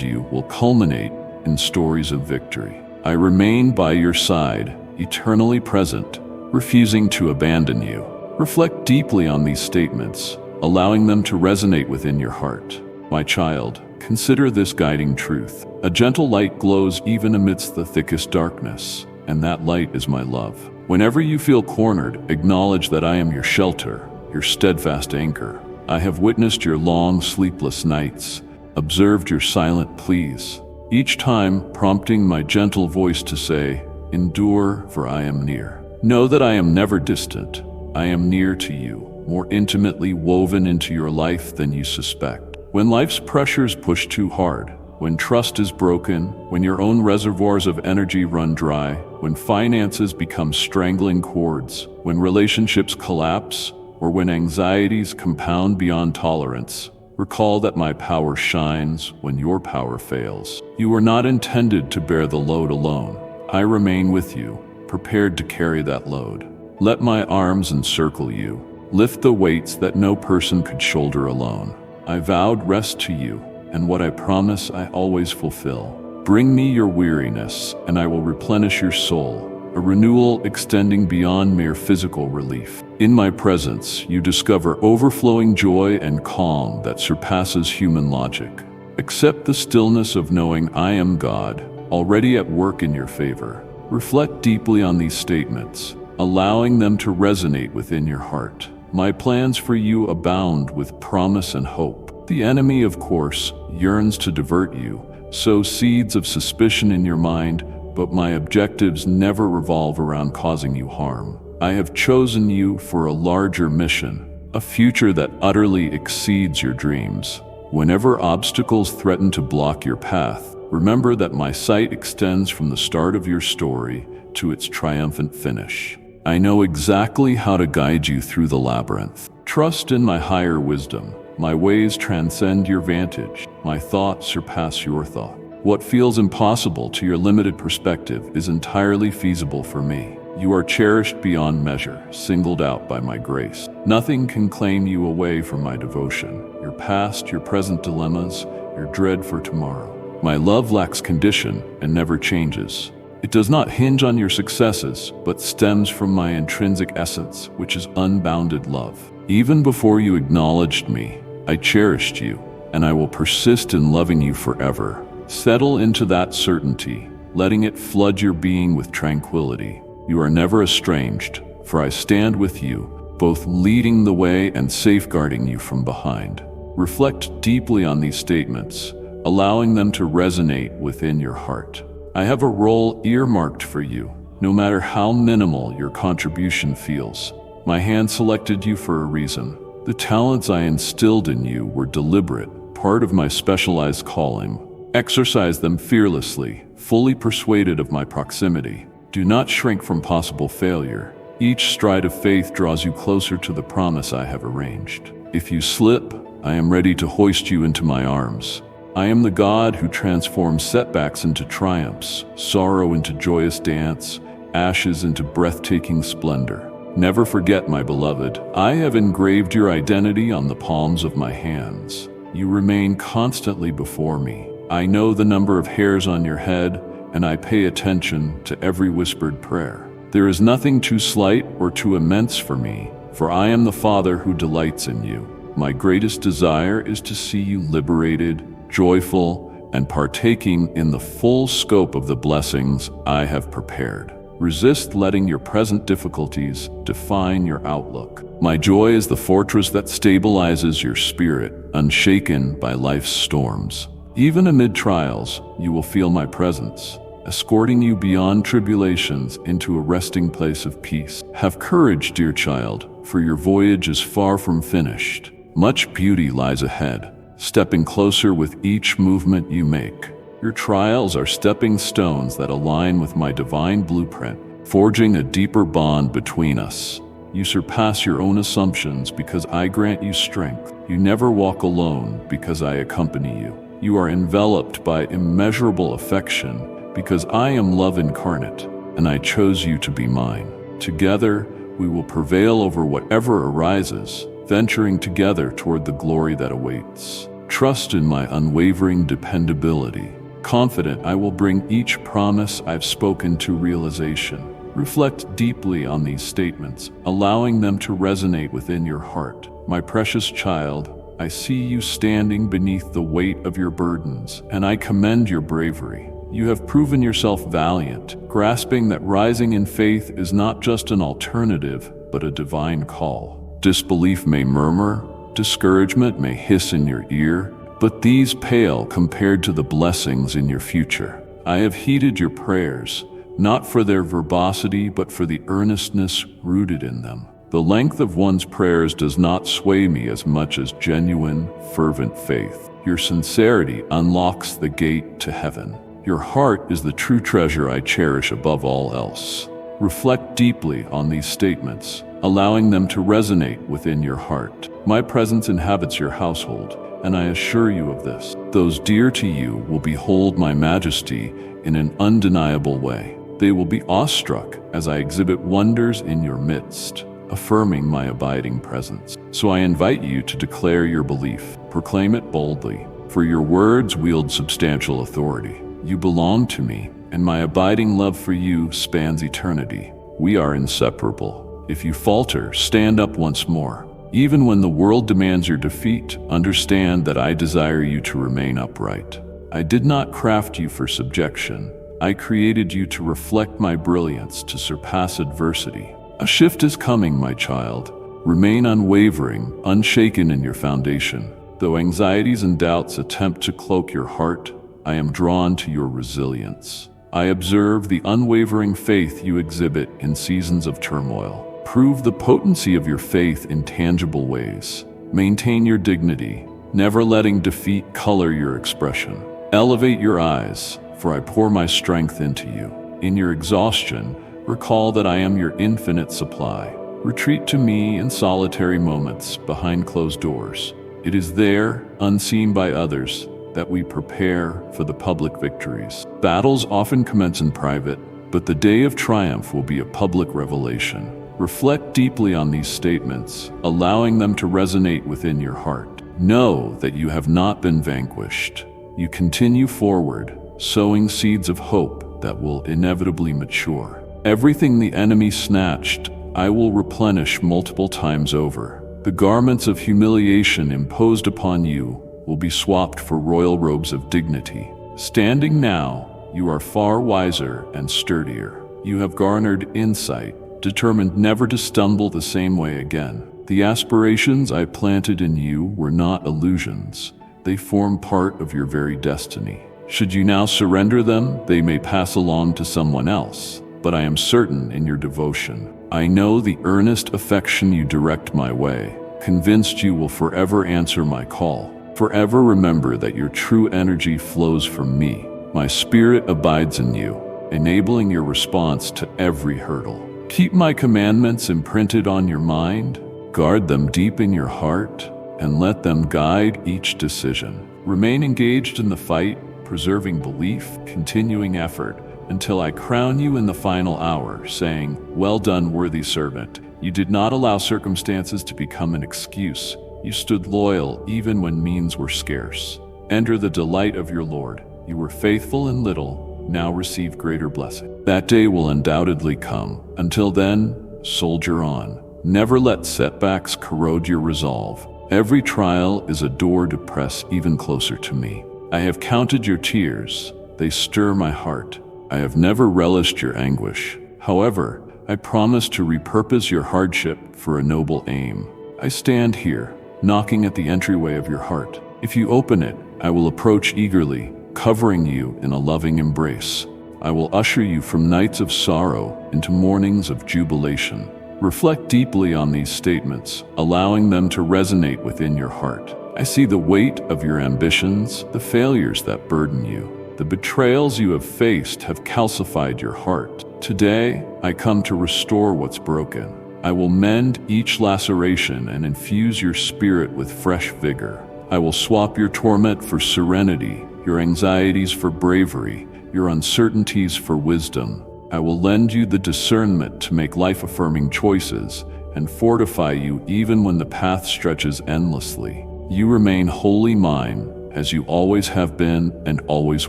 you will culminate in stories of victory. I remain by your side, eternally present, refusing to abandon you. Reflect deeply on these statements, allowing them to resonate within your heart. My child, consider this guiding truth. A gentle light glows even amidst the thickest darkness, and that light is my love. Whenever you feel cornered, acknowledge that I am your shelter, your steadfast anchor. I have witnessed your long, sleepless nights, observed your silent pleas, each time prompting my gentle voice to say, "Endure, for I am near." Know that I am never distant. I am near to you, more intimately woven into your life than you suspect. When life's pressures push too hard, when trust is broken, when your own reservoirs of energy run dry, when finances become strangling cords, when relationships collapse, or when anxieties compound beyond tolerance, recall that my power shines when your power fails. You are not intended to bear the load alone. I remain with you, prepared to carry that load. Let my arms encircle you, lift the weights that no person could shoulder alone. I vowed rest to you, and what I promise I always fulfill. Bring me your weariness, and I will replenish your soul, a renewal extending beyond mere physical relief. In my presence, you discover overflowing joy and calm that surpasses human logic. Accept the stillness of knowing I am God, already at work in your favor. Reflect deeply on these statements, allowing them to resonate within your heart. My plans for you abound with promise and hope. The enemy, of course, yearns to divert you, sow seeds of suspicion in your mind, but my objectives never revolve around causing you harm. I have chosen you for a larger mission, a future that utterly exceeds your dreams. Whenever obstacles threaten to block your path, remember that my sight extends from the start of your story to its triumphant finish. I know exactly how to guide you through the labyrinth. Trust in my higher wisdom. My ways transcend your vantage. My thoughts surpass your thought. What feels impossible to your limited perspective is entirely feasible for me. You are cherished beyond measure, singled out by my grace. Nothing can claim you away from my devotion. Your past, your present dilemmas, your dread for tomorrow. My love lacks condition and never changes. It does not hinge on your successes, but stems from my intrinsic essence, which is unbounded love. Even before you acknowledged me, I cherished you, and I will persist in loving you forever. Settle into that certainty, letting it flood your being with tranquility. You are never estranged, for I stand with you, both leading the way and safeguarding you from behind. Reflect deeply on these statements, allowing them to resonate within your heart. I have a role earmarked for you, no matter how minimal your contribution feels. My hand selected you for a reason. The talents I instilled in you were deliberate, part of my specialized calling. Exercise them fearlessly, fully persuaded of my proximity. Do not shrink from possible failure. Each stride of faith draws you closer to the promise I have arranged. If you slip, I am ready to hoist you into my arms. I am the God who transforms setbacks into triumphs, sorrow into joyous dance, ashes into breathtaking splendor. Never forget, my beloved, I have engraved your identity on the palms of my hands. You remain constantly before me. I know the number of hairs on your head, and I pay attention to every whispered prayer. There is nothing too slight or too immense for me, for I am the Father who delights in you. My greatest desire is to see you liberated, joyful, and partaking in the full scope of the blessings I have prepared. Resist letting your present difficulties define your outlook. My joy is the fortress that stabilizes your spirit, unshaken by life's storms. Even amid trials, you will feel my presence, escorting you beyond tribulations into a resting place of peace. Have courage, dear child, for your voyage is far from finished. Much beauty lies ahead, stepping closer with each movement you make. Your trials are stepping stones that align with my divine blueprint, forging a deeper bond between us. You surpass your own assumptions because I grant you strength. You never walk alone because I accompany you. You are enveloped by immeasurable affection because I am love incarnate, and I chose you to be mine. Together, we will prevail over whatever arises, venturing together toward the glory that awaits. Trust in my unwavering dependability. Confident I will bring each promise I've spoken to realization. Reflect deeply on these statements, allowing them to resonate within your heart. My precious child, I see you standing beneath the weight of your burdens, and I commend your bravery. You have proven yourself valiant, grasping that rising in faith is not just an alternative, but a divine call. Disbelief may murmur, discouragement may hiss in your ear, but these pale compared to the blessings in your future. I have heeded your prayers, not for their verbosity, but for the earnestness rooted in them. The length of one's prayers does not sway me as much as genuine, fervent faith. Your sincerity unlocks the gate to heaven. Your heart is the true treasure I cherish above all else. Reflect deeply on these statements, allowing them to resonate within your heart. My presence inhabits your household, and I assure you of this. Those dear to you will behold my majesty in an undeniable way. They will be awestruck as I exhibit wonders in your midst, affirming my abiding presence. So I invite you to declare your belief, proclaim it boldly, for your words wield substantial authority. You belong to me, and my abiding love for you spans eternity. We are inseparable. If you falter, stand up once more. Even when the world demands your defeat, understand that I desire you to remain upright. I did not craft you for subjection. I created you to reflect my brilliance, to surpass adversity. A shift is coming, my child. Remain unwavering, unshaken in your foundation. Though anxieties and doubts attempt to cloak your heart, I am drawn to your resilience. I observe the unwavering faith you exhibit in seasons of turmoil. Prove the potency of your faith in tangible ways. Maintain your dignity, never letting defeat color your expression. Elevate your eyes, for I pour my strength into you. In your exhaustion, recall that I am your infinite supply. Retreat to me in solitary moments behind closed doors. It is there, unseen by others, that we prepare for the public victories. Battles often commence in private, but the day of triumph will be a public revelation. Reflect deeply on these statements, allowing them to resonate within your heart. Know that you have not been vanquished. You continue forward, sowing seeds of hope that will inevitably mature. Everything the enemy snatched, I will replenish multiple times over. The garments of humiliation imposed upon you will be swapped for royal robes of dignity. Standing now, you are far wiser and sturdier. You have garnered insight, determined never to stumble the same way again. The aspirations I planted in you were not illusions. They form part of your very destiny. Should you now surrender them, they may pass along to someone else, but I am certain in your devotion. I know the earnest affection you direct my way, convinced you will forever answer my call. Forever remember that your true energy flows from me. My spirit abides in you, enabling your response to every hurdle. Keep my commandments imprinted on your mind, guard them deep in your heart, and let them guide each decision. Remain engaged in the fight, preserving belief, continuing effort, until I crown you in the final hour, saying, "Well done, worthy servant." You did not allow circumstances to become an excuse. You stood loyal even when means were scarce. Enter the delight of your Lord. You were faithful in little, now receive greater blessing. That day will undoubtedly come. Until then, soldier on. Never let setbacks corrode your resolve. Every trial is a door to press even closer to me. I have counted your tears. They stir my heart. I have never relished your anguish. However, I promise to repurpose your hardship for a noble aim. I stand here, knocking at the entryway of your heart. If you open it, I will approach eagerly, covering you in a loving embrace. I will usher you from nights of sorrow into mornings of jubilation. Reflect deeply on these statements, allowing them to resonate within your heart. I see the weight of your ambitions, the failures that burden you. The betrayals you have faced have calcified your heart. Today, I come to restore what's broken. I will mend each laceration and infuse your spirit with fresh vigor. I will swap your torment for serenity, your anxieties for bravery, your uncertainties for wisdom. I will lend you the discernment to make life-affirming choices and fortify you even when the path stretches endlessly. You remain wholly mine, as you always have been and always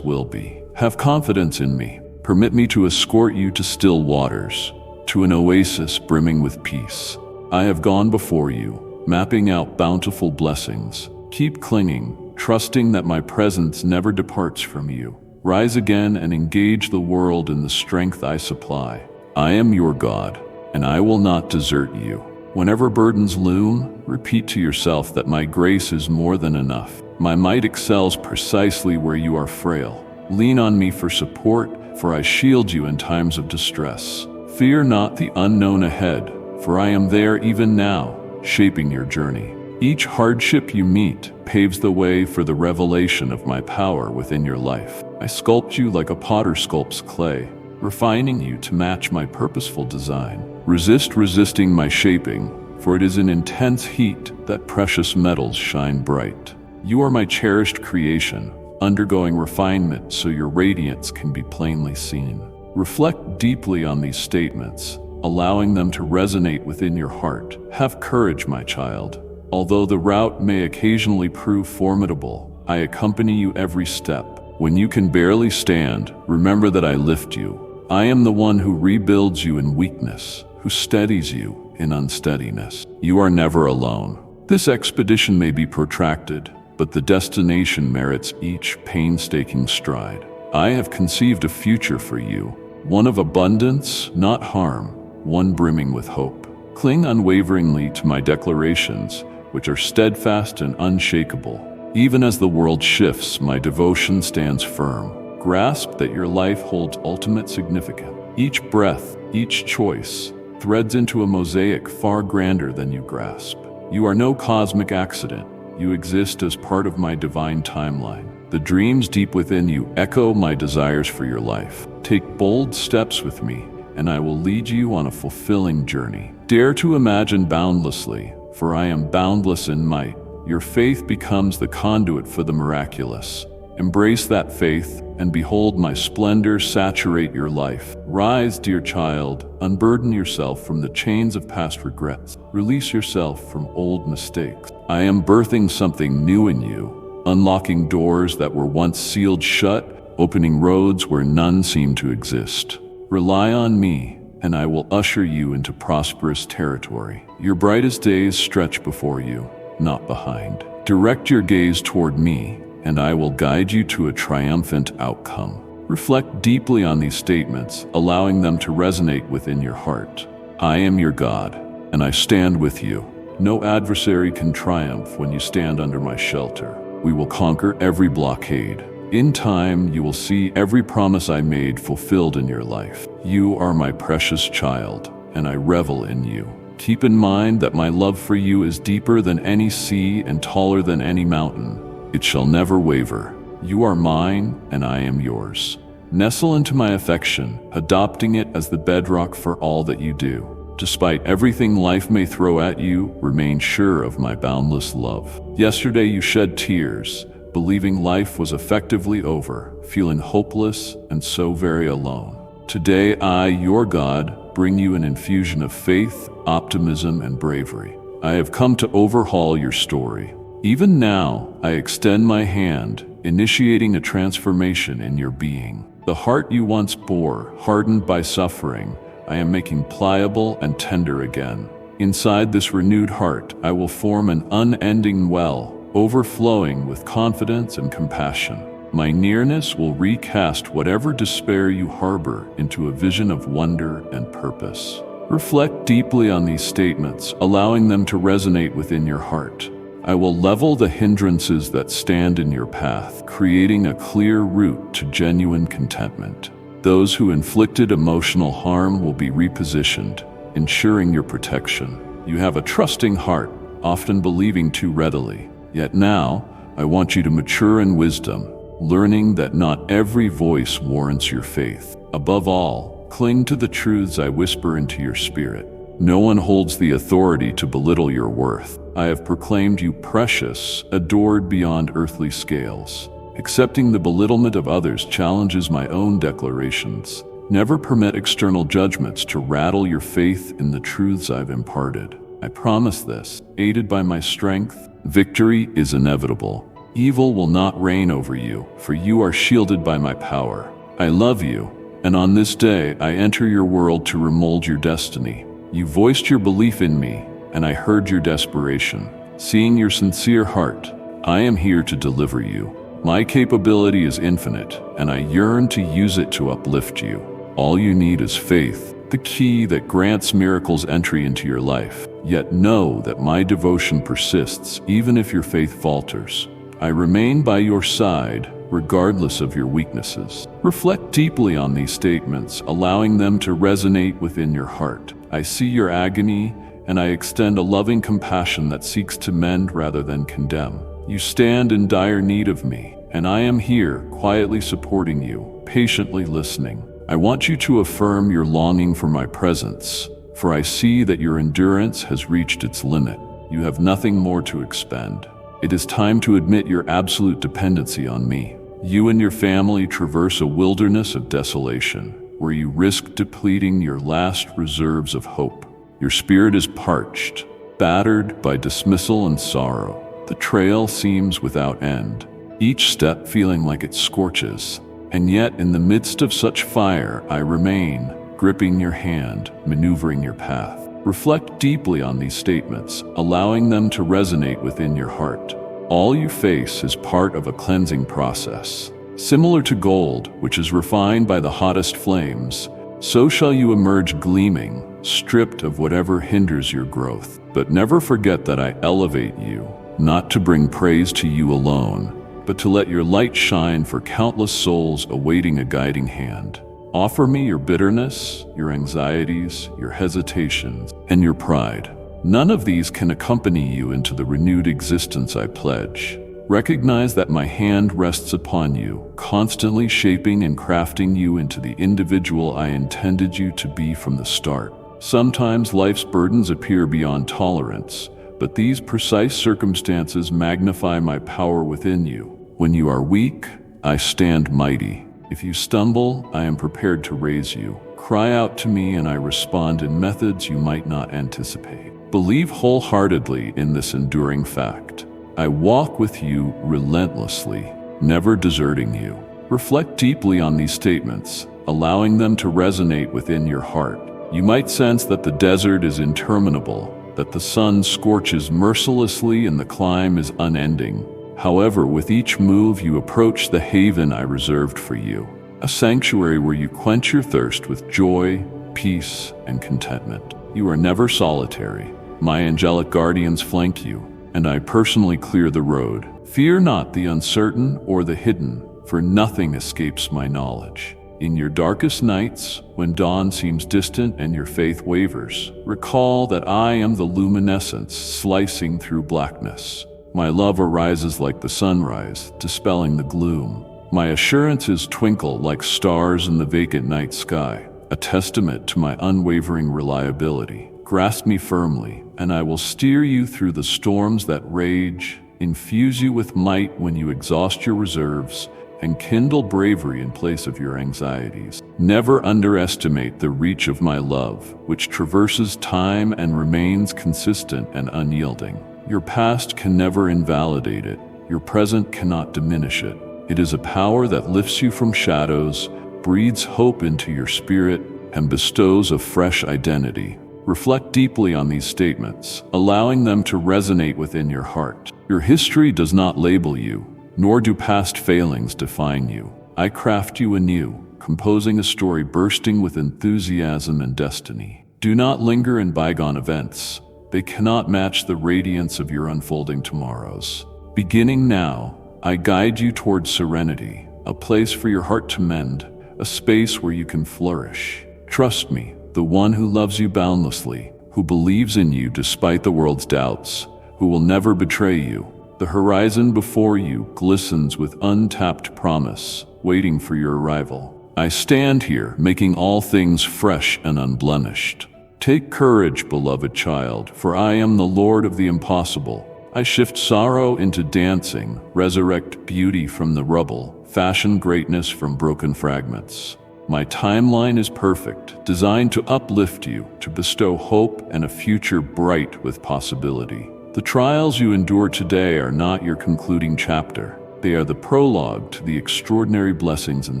will be. Have confidence in me. Permit me to escort you to still waters, to an oasis brimming with peace. I have gone before you, mapping out bountiful blessings. Keep clinging, trusting that my presence never departs from you. Rise again and engage the world in the strength I supply. I am your God, and I will not desert you. Whenever burdens loom, repeat to yourself that my grace is more than enough. My might excels precisely where you are frail. Lean on me for support, for I shield you in times of distress. Fear not the unknown ahead, for I am there even now, shaping your journey. Each hardship you meet paves the way for the revelation of my power within your life. I sculpt you like a potter sculpts clay, refining you to match my purposeful design. Resist resisting my shaping, for it is in intense heat that precious metals shine bright. You are my cherished creation, undergoing refinement so your radiance can be plainly seen. Reflect deeply on these statements, allowing them to resonate within your heart. Have courage, my child. Although the route may occasionally prove formidable, I accompany you every step. When you can barely stand, remember that I lift you. I am the one who rebuilds you in weakness, who steadies you in unsteadiness. You are never alone. This expedition may be protracted, but the destination merits each painstaking stride. I have conceived a future for you, one of abundance, not harm, one brimming with hope. Cling unwaveringly to my declarations, which are steadfast and unshakable. Even as the world shifts, my devotion stands firm. Grasp that your life holds ultimate significance. Each breath, each choice, threads into a mosaic far grander than you grasp. You are no cosmic accident. You exist as part of my divine timeline. The dreams deep within you echo my desires for your life. Take bold steps with me, and I will lead you on a fulfilling journey. Dare to imagine boundlessly, for I am boundless in might. Your faith becomes the conduit for the miraculous. Embrace that faith, and behold my splendor saturate your life. Rise, dear child, unburden yourself from the chains of past regrets. Release yourself from old mistakes. I am birthing something new in you, unlocking doors that were once sealed shut, opening roads where none seemed to exist. Rely on me, and I will usher you into prosperous territory. Your brightest days stretch before you, not behind. Direct your gaze toward me, and I will guide you to a triumphant outcome. Reflect deeply on these statements, allowing them to resonate within your heart. I am your God, and I stand with you. No adversary can triumph when you stand under my shelter. We will conquer every blockade. In time, you will see every promise I made fulfilled in your life. You are my precious child, and I revel in you. Keep in mind that my love for you is deeper than any sea and taller than any mountain. It shall never waver. You are mine, and I am yours. Nestle into my affection, adopting it as the bedrock for all that you do. Despite everything life may throw at you, remain sure of my boundless love. Yesterday you shed tears, believing life was effectively over, feeling hopeless and so very alone. Today I, your God, bring you an infusion of faith, optimism, and bravery. I have come to overhaul your story. Even now, I extend my hand, initiating a transformation in your being. The heart you once bore, hardened by suffering, I am making pliable and tender again. Inside this renewed heart, I will form an unending well, overflowing with confidence and compassion. My nearness will recast whatever despair you harbor into a vision of wonder and purpose. Reflect deeply on these statements, allowing them to resonate within your heart. I will level the hindrances that stand in your path, creating a clear route to genuine contentment. Those who inflicted emotional harm will be repositioned, ensuring your protection. You have a trusting heart, often believing too readily. Yet now, I want you to mature in wisdom, learning that not every voice warrants your faith. Above all, cling to the truths I whisper into your spirit. No one holds the authority to belittle your worth. I have proclaimed you precious, adored beyond earthly scales. Accepting the belittlement of others challenges my own declarations. Never permit external judgments to rattle your faith in the truths I've imparted. I promise this, aided by my strength, victory is inevitable. Evil will not reign over you, for you are shielded by my power. I love you, and on this day I enter your world to remold your destiny. You voiced your belief in me, and I heard your desperation. Seeing your sincere heart, I am here to deliver you. My capability is infinite, and I yearn to use it to uplift you. All you need is faith, the key that grants miracles entry into your life. Yet know that my devotion persists even if your faith falters. I remain by your side, regardless of your weaknesses. Reflect deeply on these statements, allowing them to resonate within your heart. I see your agony, and I extend a loving compassion that seeks to mend rather than condemn. You stand in dire need of me, and I am here, quietly supporting you, patiently listening. I want you to affirm your longing for my presence, for I see that your endurance has reached its limit. You have nothing more to expend. It is time to admit your absolute dependency on me. You and your family traverse a wilderness of desolation, where you risk depleting your last reserves of hope. Your spirit is parched, battered by dismissal and sorrow. The trail seems without end, each step feeling like it scorches. And yet, in the midst of such fire, I remain, gripping your hand, maneuvering your path. Reflect deeply on these statements, allowing them to resonate within your heart. All you face is part of a cleansing process. Similar to gold, which is refined by the hottest flames, so shall you emerge gleaming, stripped of whatever hinders your growth. But never forget that I elevate you, not to bring praise to you alone, but to let your light shine for countless souls awaiting a guiding hand. Offer me your bitterness, your anxieties, your hesitations, and your pride. None of these can accompany you into the renewed existence I pledge. Recognize that my hand rests upon you, constantly shaping and crafting you into the individual I intended you to be from the start. Sometimes life's burdens appear beyond tolerance, but these precise circumstances magnify my power within you. When you are weak, I stand mighty. If you stumble, I am prepared to raise you. Cry out to me and I respond in methods you might not anticipate. Believe wholeheartedly in this enduring fact. I walk with you relentlessly, never deserting you. Reflect deeply on these statements, allowing them to resonate within your heart. You might sense that the desert is interminable, that the sun scorches mercilessly and the climb is unending. However, with each move you approach the haven I reserved for you, a sanctuary where you quench your thirst with joy, peace, and contentment. You are never solitary. My angelic guardians flank you, and I personally clear the road. Fear not the uncertain or the hidden, for nothing escapes my knowledge. In your darkest nights, when dawn seems distant and your faith wavers, recall that I am the luminescence slicing through blackness. My love arises like the sunrise, dispelling the gloom. My assurances twinkle like stars in the vacant night sky, a testament to my unwavering reliability. Grasp me firmly, and I will steer you through the storms that rage, infuse you with might when you exhaust your reserves, and kindle bravery in place of your anxieties. Never underestimate the reach of my love, which traverses time and remains consistent and unyielding. Your past can never invalidate it. Your present cannot diminish it. It is a power that lifts you from shadows, breathes hope into your spirit, and bestows a fresh identity. Reflect deeply on these statements, allowing them to resonate within your heart. Your history does not label you, nor do past failings define you. I craft you anew, composing a story bursting with enthusiasm and destiny. Do not linger in bygone events. They cannot match the radiance of your unfolding tomorrows. Beginning now, I guide you towards serenity, a place for your heart to mend, a space where you can flourish. Trust me, the one who loves you boundlessly, who believes in you despite the world's doubts, who will never betray you. The horizon before you glistens with untapped promise, waiting for your arrival. I stand here, making all things fresh and unblemished. Take courage, beloved child, for I am the Lord of the impossible. I shift sorrow into dancing, resurrect beauty from the rubble, fashion greatness from broken fragments. My timeline is perfect, designed to uplift you, to bestow hope and a future bright with possibility. The trials you endure today are not your concluding chapter. They are the prologue to the extraordinary blessings in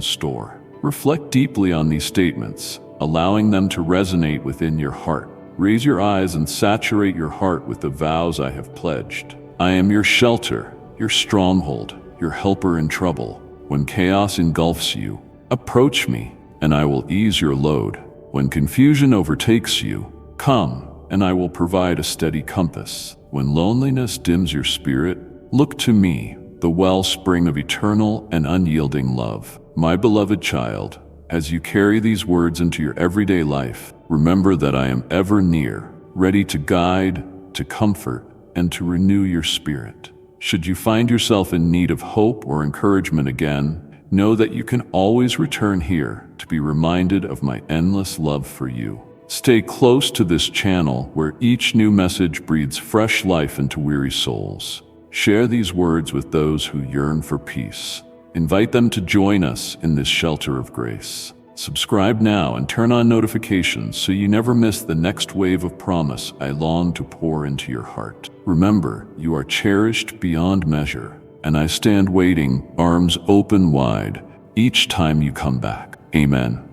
store. Reflect deeply on these statements, allowing them to resonate within your heart. Raise your eyes and saturate your heart with the vows I have pledged. I am your shelter, your stronghold, your helper in trouble. When chaos engulfs you, approach me, and I will ease your load. When confusion overtakes you, come, and I will provide a steady compass. When loneliness dims your spirit, look to me, the wellspring of eternal and unyielding love. My beloved child, as you carry these words into your everyday life, remember that I am ever near, ready to guide, to comfort, and to renew your spirit. Should you find yourself in need of hope or encouragement again, know that you can always return here to be reminded of my endless love for you. Stay close to this channel where each new message breathes fresh life into weary souls. Share these words with those who yearn for peace. Invite them to join us in this shelter of grace. Subscribe now and turn on notifications so you never miss the next wave of promise I long to pour into your heart. Remember, you are cherished beyond measure, and I stand waiting, arms open wide, each time you come back. Amen.